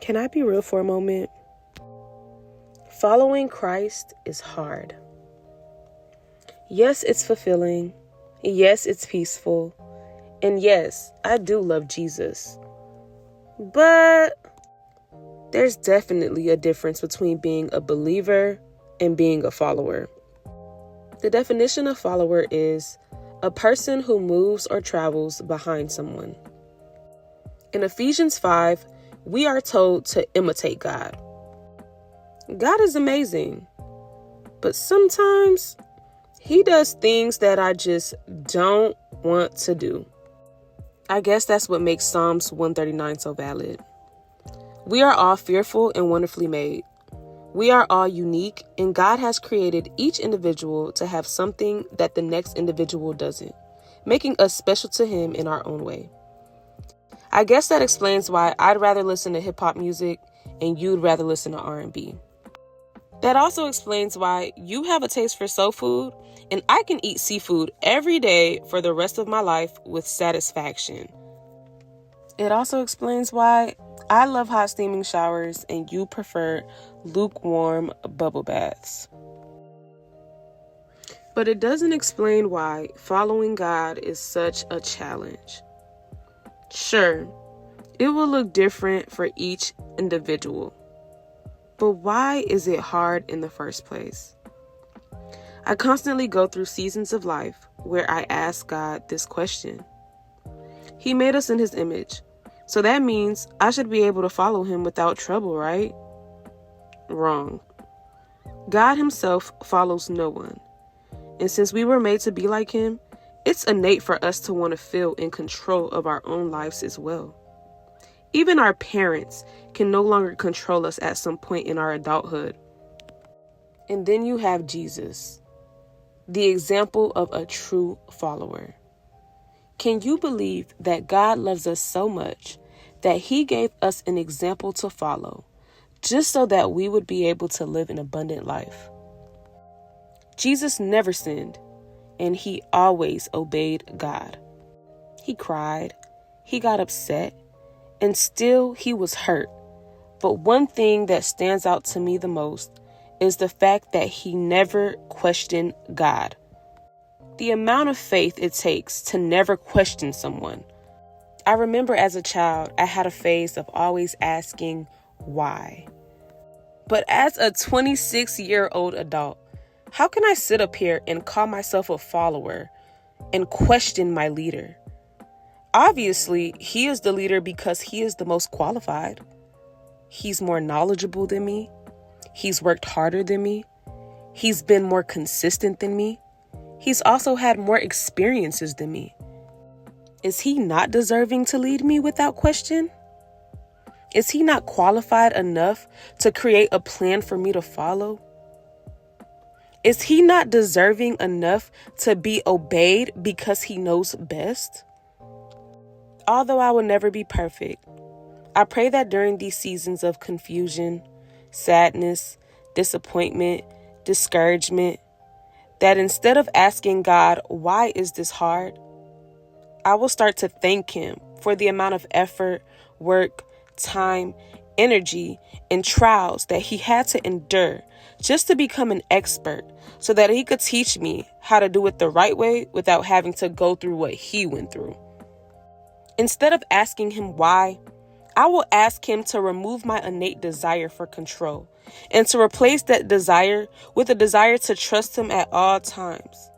Can I be real for a moment? Following Christ is hard. Yes, it's fulfilling. Yes, it's peaceful. And yes, I do love Jesus. But there's definitely a difference between being a believer and being a follower. The definition of follower is a person who moves or travels behind someone. In Ephesians 5, we are told to imitate God. God is amazing, but sometimes He does things that I just don't want to do. I guess that's what makes Psalms 139 so valid. We are all fearful and wonderfully made. We are all unique, and God has created each individual to have something that the next individual doesn't, making us special to Him in our own way. I guess that explains why I'd rather listen to hip-hop music and you'd rather listen to R&B. That also explains why you have a taste for soul food and I can eat seafood every day for the rest of my life with satisfaction. It also explains why I love hot steaming showers and you prefer lukewarm bubble baths. But it doesn't explain why following God is such a challenge. Sure, it will look different for each individual. But why is it hard in the first place? I constantly go through seasons of life where I ask God this question. He made us in His image, so that means I should be able to follow Him without trouble, right? Wrong. God Himself follows no one. And since we were made to be like Him, it's innate for us to want to feel in control of our own lives as well. Even our parents can no longer control us at some point in our adulthood. And then you have Jesus, the example of a true follower. Can you believe that God loves us so much that He gave us an example to follow, just so that we would be able to live an abundant life? Jesus never sinned, and He always obeyed God. He cried, He got upset, and still He was hurt. But one thing that stands out to me the most is the fact that He never questioned God. The amount of faith it takes to never question someone. I remember as a child, I had a phase of always asking why. But as a 26-year-old adult, how can I sit up here and call myself a follower and question my leader? Obviously, He is the leader because He is the most qualified. He's more knowledgeable than me. He's worked harder than me. He's been more consistent than me. He's also had more experiences than me. Is He not deserving to lead me without question? Is He not qualified enough to create a plan for me to follow? Is He not deserving enough to be obeyed because He knows best? Although I will never be perfect, I pray that during these seasons of confusion, sadness, disappointment, discouragement, that instead of asking God, why is this hard? I will start to thank Him for the amount of effort, work, time, energy, and trials that He had to endure just to become an expert so that He could teach me how to do it the right way without having to go through what He went through. Instead of asking Him why, I will ask Him to remove my innate desire for control and to replace that desire with a desire to trust Him at all times.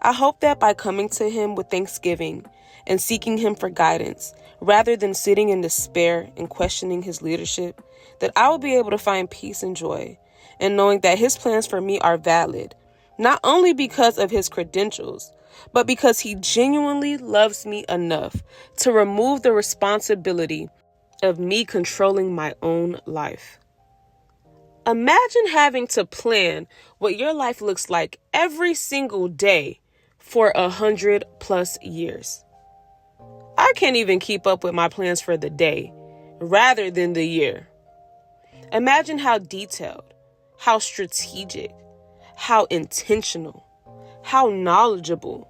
I hope that by coming to Him with thanksgiving and seeking Him for guidance, rather than sitting in despair and questioning His leadership, that I will be able to find peace and joy in knowing that His plans for me are valid, not only because of His credentials, but because He genuinely loves me enough to remove the responsibility of me controlling my own life. Imagine having to plan what your life looks like every single day for 100+ years. I can't even keep up with my plans for the day rather than the year. Imagine how detailed, how strategic, how intentional, how knowledgeable,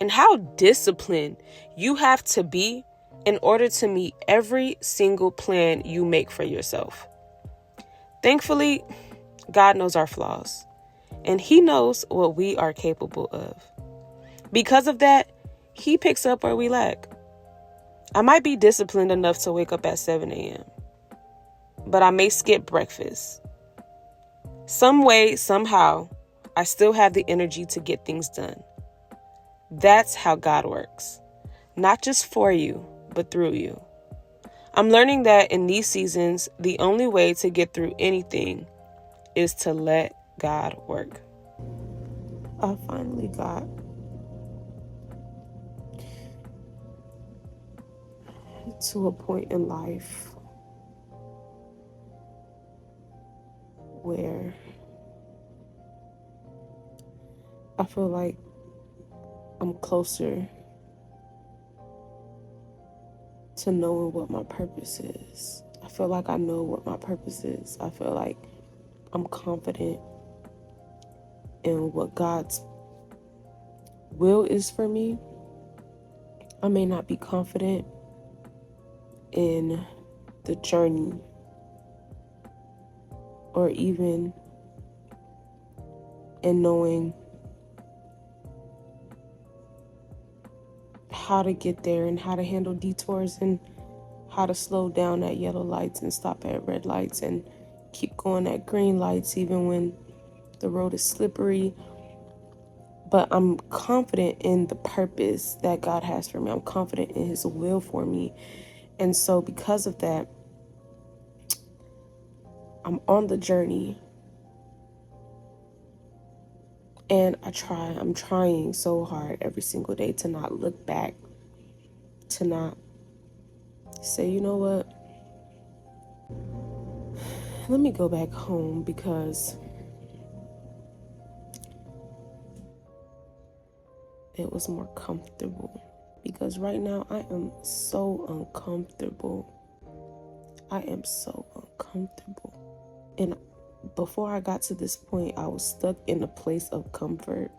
and how disciplined you have to be in order to meet every single plan you make for yourself. Thankfully, God knows our flaws, and He knows what we are capable of. Because of that, He picks up where we lack. I might be disciplined enough to wake up at 7 a.m., but I may skip breakfast. Some way, somehow, I still have the energy to get things done. That's how God works. Not just for you, but through you. I'm learning that in these seasons, the only way to get through anything is to let God work. I finally got to a point in life where I feel like I'm closer to knowing what my purpose is. I feel like I know what my purpose is. I feel like I'm confident in what God's will is for me. I may not be confident in the journey or even in knowing how to get there and how to handle detours and how to slow down at yellow lights and stop at red lights and keep going at green lights even when the road is slippery. But I'm confident in the purpose that God has for me. I'm confident in His will for me. And so because of that, I'm on the journey. And I'm trying so hard every single day to not look back, to not say, you know what, let me go back home because it was more comfortable. Because right now I am so uncomfortable. I am so uncomfortable. And before I got to this point, I was stuck in a place of comfort.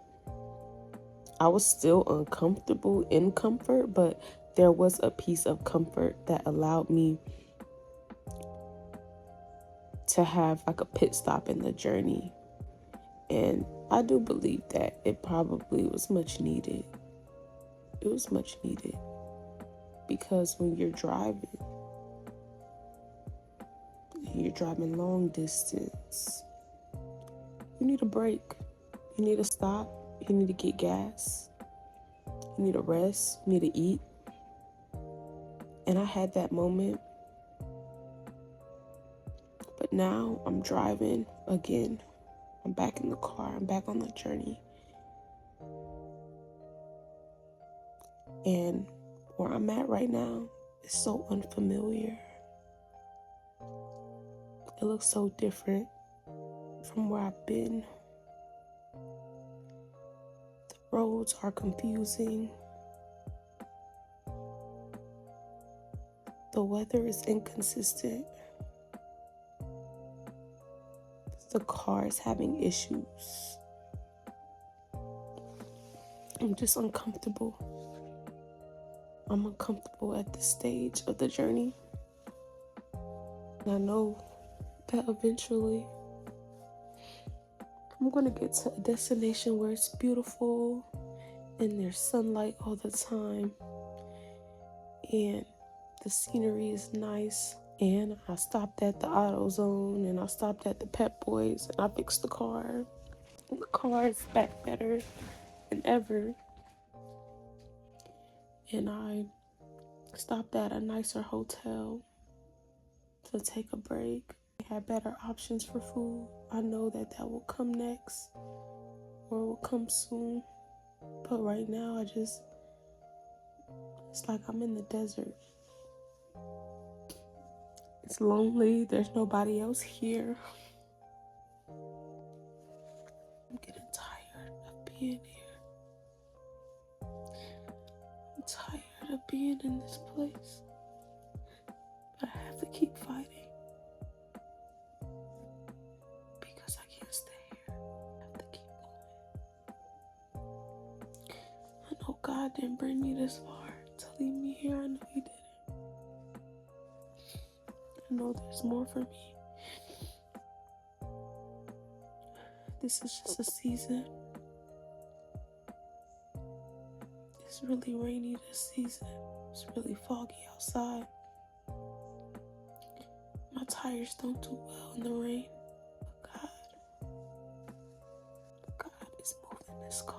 I was still uncomfortable in comfort, but there was a piece of comfort that allowed me to have like a pit stop in the journey. And I do believe that it probably was much needed. It was much needed because when you're driving long distance, you need a break. You need to stop. You need to get gas. You need to rest. You need to eat. And I had that moment. But now I'm driving again. I'm back in the car. I'm back on the journey. And where I'm at right now is so unfamiliar. It looks so different from where I've been. The roads are confusing. The weather is inconsistent. The car is having issues. I'm just uncomfortable. I'm uncomfortable at this stage of the journey. And I know that eventually I'm going to get to a destination where it's beautiful and there's sunlight all the time and the scenery is nice. And I stopped at the AutoZone and I stopped at the Pep Boys and I fixed the car. And the car is back better than ever. And I stopped at a nicer hotel to take a break. I had better options for food. I know that will come next or will come soon. But right now, it's like I'm in the desert. It's lonely. There's nobody else here. I'm getting tired of being here. I'm tired of being in this place. But I have to keep fighting. Because I can't stay here. I have to keep going. I know God didn't bring me this far to leave me here. I know He didn't. know there's more for me. This is just a season. It's really rainy this season. It's really foggy outside. My tires don't do well in the rain. But God is moving this car.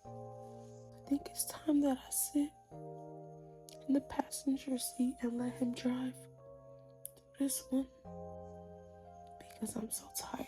I think it's time that I sit in the passenger seat and let him drive through this one, because I'm so tired.